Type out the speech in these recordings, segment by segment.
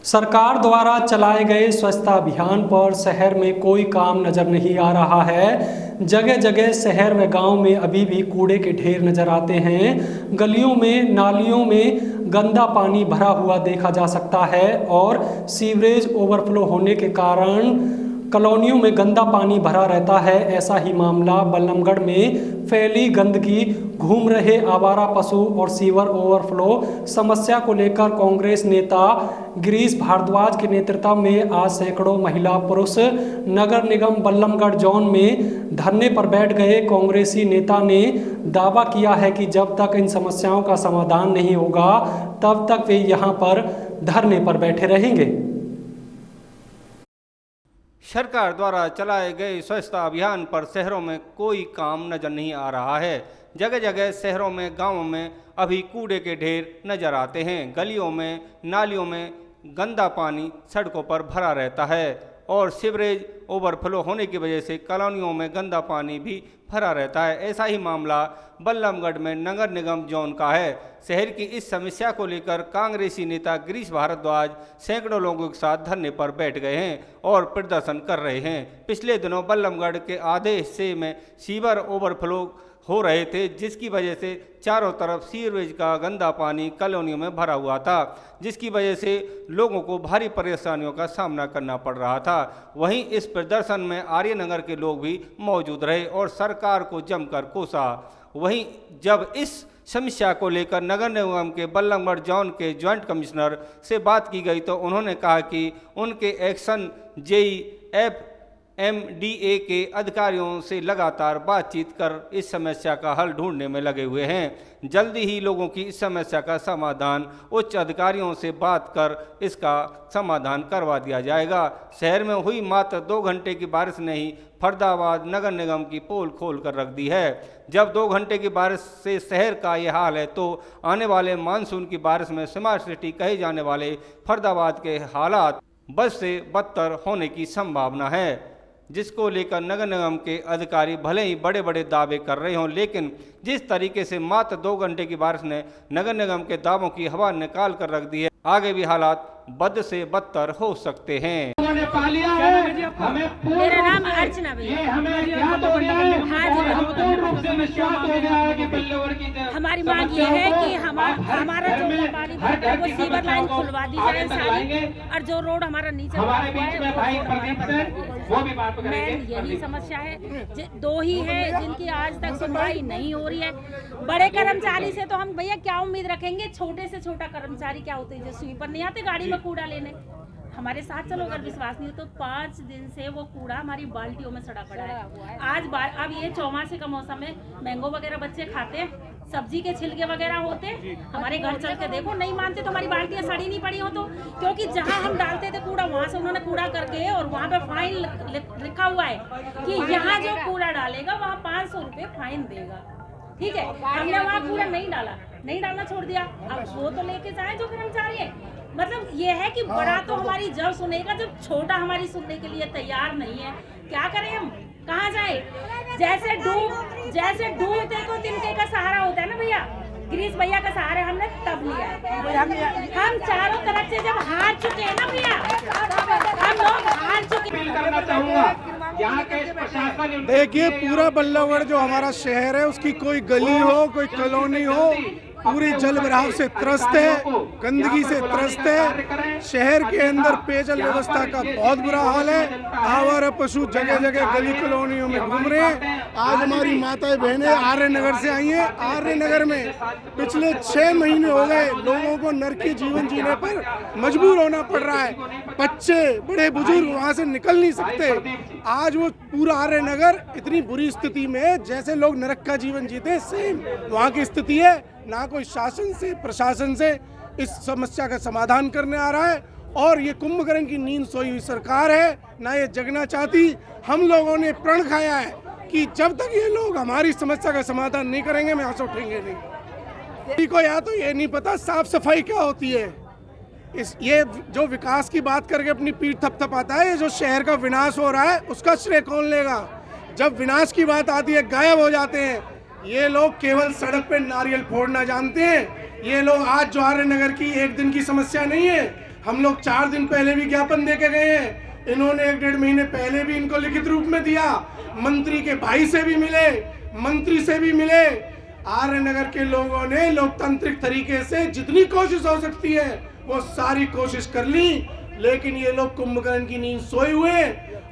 सरकार द्वारा चलाए गए स्वच्छता अभियान पर शहर में कोई काम नजर नहीं आ रहा है। जगह जगह शहर व गांव में अभी भी कूड़े के ढेर नजर आते हैं। गलियों में नालियों में गंदा पानी भरा हुआ देखा जा सकता है और सीवरेज ओवरफ्लो होने के कारण कॉलोनियों में गंदा पानी भरा रहता है। ऐसा ही मामला बल्लमगढ़ में फैली गंदगी, घूम रहे आवारा पशु और सीवर ओवरफ्लो समस्या को लेकर कांग्रेस नेता गिरीश भारद्वाज के नेतृत्व में आज सैकड़ों महिला पुरुष नगर निगम बल्लमगढ़ जोन में धरने पर बैठ गए। कांग्रेसी नेता ने दावा किया है कि जब तक इन समस्याओं का समाधान नहीं होगा तब तक वे यहां पर धरने पर बैठे रहेंगे। सरकार द्वारा चलाए गए स्वच्छता अभियान पर शहरों में कोई काम नजर नहीं आ रहा है। जगह जगह शहरों में गांवों में अभी कूड़े के ढेर नजर आते हैं। गलियों में नालियों में गंदा पानी सड़कों पर भरा रहता है और सीवरेज ओवरफ्लो होने की वजह से कॉलोनियों में गंदा पानी भी भरा रहता है। ऐसा ही मामला बल्लमगढ़ में नगर निगम जोन का है। शहर की इस समस्या को लेकर कांग्रेसी नेता गिरीश भारद्वाज सैकड़ों लोगों के साथ धरने पर बैठ गए हैं और प्रदर्शन कर रहे हैं। पिछले दिनों बल्लमगढ़ के आधे हिस्से में सीवर ओवरफ्लो हो रहे थे, जिसकी वजह से चारों तरफ सीवरेज का गंदा पानी कॉलोनियों में भरा हुआ था, जिसकी वजह से लोगों को भारी परेशानियों का सामना करना पड़ रहा था। वहीं इस प्रदर्शन में आर्यनगर के लोग भी मौजूद रहे और सरकार को जमकर कोसा। वहीं जब इस समस्या को लेकर नगर निगम के बल्लमगढ़ जोन के ज्वाइंट कमिश्नर से बात की गई तो उन्होंने कहा कि उनके एक्शन JEFMDA के अधिकारियों से लगातार बातचीत कर इस समस्या का हल ढूंढने में लगे हुए हैं। जल्दी ही लोगों की इस समस्या का समाधान उच्च अधिकारियों से बात कर इसका समाधान करवा दिया जाएगा। शहर में हुई मात्र 2 घंटे की बारिश ने ही फरीदाबाद नगर निगम की पोल खोल कर रख दी है। जब 2 घंटे की बारिश से शहर का ये हाल है तो आने वाले मानसून की बारिश में स्मार्ट सिटी कहे जाने वाले फरीदाबाद के हालात बद से बदतर होने की संभावना है, जिसको लेकर नगर निगम के अधिकारी भले ही बड़े बड़े दावे कर रहे हों, लेकिन जिस तरीके से मात्र 2 घंटे की बारिश ने नगर निगम के दावों की हवा निकाल कर रख दी है, आगे भी हालात बद से बदतर हो सकते हैं। मेरा नाम अर्चना भैया। हमारी मांग ये है कि हमारा जो पानी वो सीवर लाइन खुलवा दी जाए सारी, और जो रोड हमारा नीचे मेन यही समस्या है। 2 ही है जिनकी आज तक सुनवाई नहीं हो रही है। बड़े कर्मचारी से तो हम भैया क्या उम्मीद रखेंगे, छोटे से छोटा कर्मचारी क्या होते हैं जो स्वीपर नहीं आते गाड़ी में कूड़ा लेने, हमारे साथ चलो। अगर विश्वास नहीं हो तो 5 दिन से वो कूड़ा हमारी बाल्टियों में सड़ा पड़ा है। अब ये चौमासे का मौसम है, मैंगो वगैरह बच्चे खाते हैं, सब्जी के छिलके वगैरह होते, हमारे घर चल के देखो, नहीं मानते तो हमारी बाल्टियां सड़ी नहीं पड़ी हो तो, क्योंकि जहां हम डालते थे कूड़ा वहां से उन्होंने कूड़ा करके और वहां पे फाइन लिखा हुआ है कि यहाँ जो कूड़ा डालेगा वहाँ 500 रुपये फाइन देगा। ठीक है, हमने वहाँ कूड़ा नहीं डालना छोड़ दिया। अब वो तो लेके जाए जो कर्मचारी है। मतलब ये है कि बड़ा तो हमारी जब सुनेगा, जब छोटा हमारी सुनने के लिए तैयार नहीं है, क्या करें हम, कहाँ जाए। जैसे डूबते को तिनके का सहारा होता है ना भैया, गिरीश भैया का सहारा हमने तब लिया। हम चारों तरफ से जब हार चुके हैं ना भैया, हम लोग हार चुके हैं। देखिए, पूरा बल्लमगढ़ जो हमारा शहर है उसकी कोई गली हो, कोई कॉलोनी हो, पूरी जल भराव से त्रस्त है, गंदगी से त्रस्त है। शहर के अंदर पेयजल व्यवस्था का बहुत बुरा हाल है। आवारा पशु जगह जगह गली कॉलोनियों में घूम रहे हैं। आज हमारी माताएं बहनें आर्यनगर से आई हैं। आर्यनगर में पिछले 6 महीने हो गए लोगों को नरकी जीवन जीने पर मजबूर होना पड़ रहा है। बच्चे बड़े बुजुर्ग वहाँ से निकल नहीं सकते। आज वो पूरा आर्यनगर इतनी बुरी स्थिति में है जैसे लोग नरक का जीवन जीते, सेम वहाँ की स्थिति है। ना कोई शासन से प्रशासन से इस समस्या का समाधान करने आ रहा है, और ये कुंभकर्ण की नींद सोई हुई सरकार है, ना ये जगना चाहती। हम लोगों ने प्रण खाया है कि जब तक ये लोग हमारी समस्या का समाधान नहीं करेंगे, हम यहाँ से उठेंगे नहीं। किसी को या तो ये नहीं पता साफ सफाई क्या होती है। ये जो विकास की बात करके अपनी पीठ थपथपाता है, ये जो शहर का विनाश हो रहा है उसका श्रेय कौन लेगा। जब विनाश की बात आती है गायब हो जाते हैं। ये लोग केवल सड़क पे नारियल फोड़ना जानते हैं। ये लोग आज जो आर्यनगर की एक दिन की समस्या नहीं है, हम लोग 4 दिन पहले भी ज्ञापन दे के गए हैं, इन्होंने 1-1.5 महीने पहले भी इनको लिखित रूप में दिया, मंत्री के भाई से भी मिले, मंत्री से भी मिले। आर्य नगर के लोगों ने लोकतांत्रिक तरीके से जितनी कोशिश हो सकती है वो सारी कोशिश कर ली, लेकिन ये लोग कुंभकर्ण की नींद सोए हुए,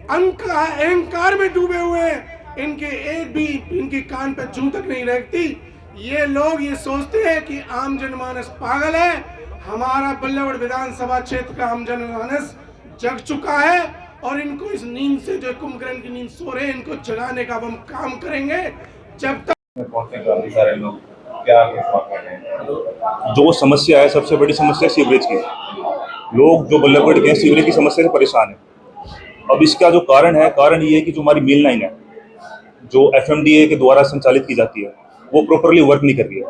अहंकार में डूबे हुए, इनके एक भी इनके कान पे जूं तक नहीं रहती। ये लोग ये सोचते हैं कि आम जनमानस पागल है। हमारा बल्लभगढ़ विधानसभा क्षेत्र का आम जनमानस जग चुका है और इनको इस नींद से, जो कुंभकर्ण की नींद सो रहे हैं, इनको जगाने का हम काम करेंगे। जब तक पहुंचे काफी सारे लोग क्या कर रहे हैं। जो समस्या है, सबसे बड़ी समस्या सीवरेज की। लोग जो बल्लभगढ़ के सीवरेज की समस्या से परेशान है। अब इसका जो कारण है, कारण ये है कि जो हमारी मेन लाइन है, जो FMDA के द्वारा संचालित की जाती है, वो प्रॉपरली वर्क नहीं कर रही है।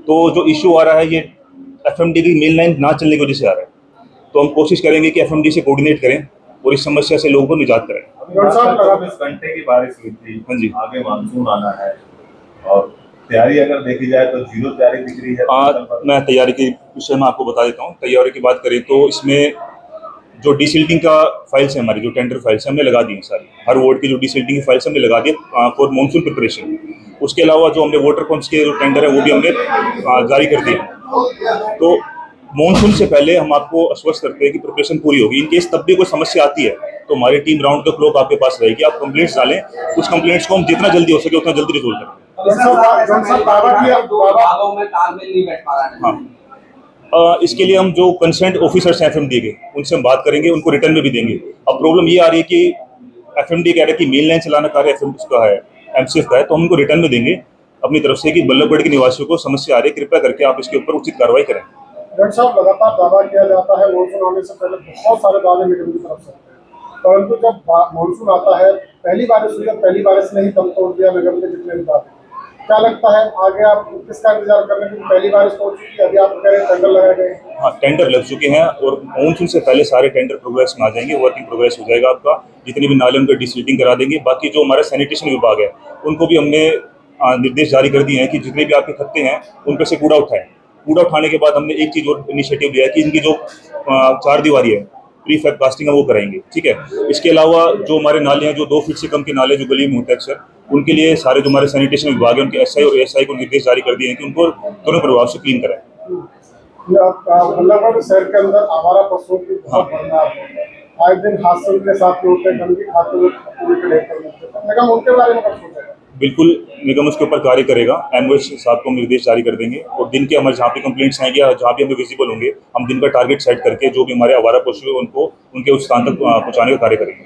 तो जो इशू आ रहा है, ये FMDA की मेन लाइन ना चलने की वजह से आ रहा है। तो हम कोशिश करेंगे कि FMDA से कोऑर्डिनेट करें और इस समस्या से लोगों को निजात करें। 24 घंटे की बारिश हुई थी, हाँ जी, आगे मानसून आना है और तैयारी अगर देखी जाए तो जीरो तैयारी दिख रही है। मैं तैयारी के विषय में आपको बता देता हूँ। तैयारी की बात करें तो इसमें जो डीसिल्टिंग का फाइल्स है, हमारी जो टेंडर फाइल्स है, हमने लगा दी हैं सारी। हर वार्ड की जो डीसिल्टिंग की फाइल्स हमने लगा दी फॉर मानसून प्रिपरेशन। उसके अलावा जो हमने वाटर पंप्स के जो टेंडर है वो भी हमने जारी कर दिए। तो मानसून से पहले हम आपको आश्वस्त करते हैं कि प्रिपरेशन पूरी होगी। इन केस तब भी कोई समस्या आती है तो हमारी टीम राउंड द क्लॉक आपके पास रहेगी। आप कंप्लेंट्स डालें, उस कंप्लेंट्स को हम जितना जल्दी हो सके उतना जल्दी रिजोल्व करें। हाँ, इसके लिए हम जो कंसर्न ऑफिसर्स हैं FMDA के, उनसे हम बात करेंगे, उनको रिटर्न में भी देंगे। अब प्रॉब्लम ये आ रही है कि FMDA कह रहा है कि मेन लाइन चलाना कार्य का है, MCF का है, तो हम उनको रिटर्न में देंगे अपनी तरफ से कि बल्लभगढ़ के निवासियों को समस्या आ रही है, कृपया करके आप इसके ऊपर उचित कार्रवाई करें। डॉक्टर साहब, लगातार दावा किया जाता है मानसून आने से पहले बहुत सारे दावे निगम की तरफ से, परंतु जब मानसून आता है, पहली बारिश हुई, पहली बारिश ने ही दम तोड़ दिया निगम के जितने भी दावे। क्या लगता है आगे आप किसका इंतजार कर रहे हैं? पहली बारिश हो चुकी है, अभी आप कह रहे हैं टेंडर लगाए गए। हाँ, टेंडर लग चुके हैं और मानसून से पहले सारे टेंडर प्रोग्रेस में आ जाएंगे, वर्किंग प्रोग्रेस हो जाएगा आपका। जितने भी नाले उनका डिसिल्टिंग करा देंगे। बाकी जो हमारा सैनिटेशन विभाग है, उनको भी हमने निर्देश जारी कर दिए हैं कि जितने भी आपके खत्ते हैं उन पर से कूड़ा उठाएं। कूड़ा उठाने के बाद हमने एक चीज़ और इनिशिएटिव लिया है कि इनकी जो 4 दीवारी है, प्रीफैब कास्टिंग है, वो कराएंगे। ठीक है, इसके अलावा जो हमारे नाले हैं, जो 2 फीट से कम के नाले जो गली में होते हैं अक्सर, उनके लिए सारे जो हमारे सैनिटेशन विभाग है, उनके SI और ASI को निर्देश जारी कर दिए हैं कि उनको तुरंत प्रभाव से क्लीन कराएं। बल्लभगढ़ शहर के अंदर आवारा पशुओं की बहुत भरमार है। आए दिन हादसे के साथ होते हैं, गंदगी खाते हुए निगम उनके बारे में कब सोचेगा? बिल्कुल, निगम उसके ऊपर कार्य करेगा। MOH साहब को हम निर्देश जारी कर देंगे और दिन के हमारे जहाँ पे कंप्लेंट्स आएंगे, जहाँ भी हमें विजिबल होंगे, हम दिन का टारगेट सेट करके जो भी हमारे आवारा पशु है उनको उनके उस स्थान तक पहुँचाने का कार्य करेंगे।